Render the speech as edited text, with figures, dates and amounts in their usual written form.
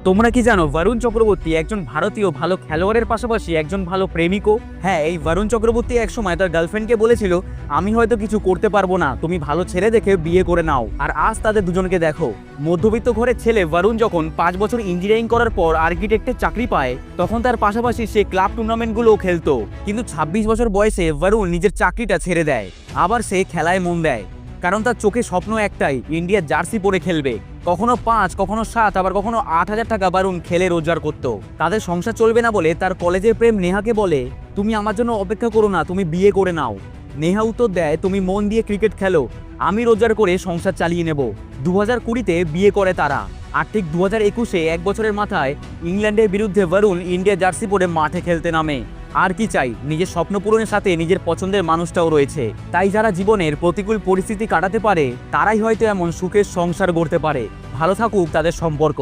তোমরা কি জানো বরুণ চক্রবর্তী একজন ভারতীয় ভালো খেলোয়াড়ের পাশাপাশি একজন ভালো প্রেমিকও। হ্যাঁ, এই বরুণ চক্রবর্তী একসময় তার গার্লফ্রেন্ডকে বলেছিল, আমি হয়তো কিছু করতে পারবো না, তুমি ভালো ছেলে দেখে বিয়ে করে নাও। আর আজ তাদের দুজনকে দেখো। মধ্যবিত্ত ঘরের ছেলে বরুণ যখন 5 বছর ইঞ্জিনিয়ারিং করার পর আর্কিটেক্টের চাকরি পায়, তখন তার পাশাপাশি সে ক্লাব টুর্নামেন্টগুলোও খেলতো। কিন্তু 26 বছর বয়সে বরুণ নিজের চাকরিটা ছেড়ে দেয়। আবার সে খেলায় মন দেয়, কারণ তার চোখে স্বপ্ন একটাই, ইন্ডিয়ার জার্সি পরে খেলবে। কখনো 5, কখনো 7, আবার কখনো 8,000 টাকা বরুণ খেলে রোজগার করত। তাদের সংসার চলবে না বলে তার কলেজের প্রেম নেহাকে বলে, তুমি আমার জন্য অপেক্ষা করো না, তুমি বিয়ে করে নাও। নেহা উত্তর দেয়, তুমি মন দিয়ে ক্রিকেট খেলো, আমি রোজগার করে সংসার চালিয়ে নেব। 2020-তে বিয়ে করে তারা। আর ঠিক 2021-এ 1 বছরের মাথায় ইংল্যান্ডের বিরুদ্ধে বরুণ ইন্ডিয়া জার্সি পরে মাঠে খেলতে নামে। আর কি চাই, নিজের স্বপ্ন পূরণের সাথে নিজের পছন্দের মানুষটাও রয়েছে। তাই যারা জীবনের প্রতিকূল পরিস্থিতি কাটাতে পারে, তারাই হয়তো এমন সুখের সংসার গড়তে পারে। ভালো থাকুক তাদের সম্পর্ক।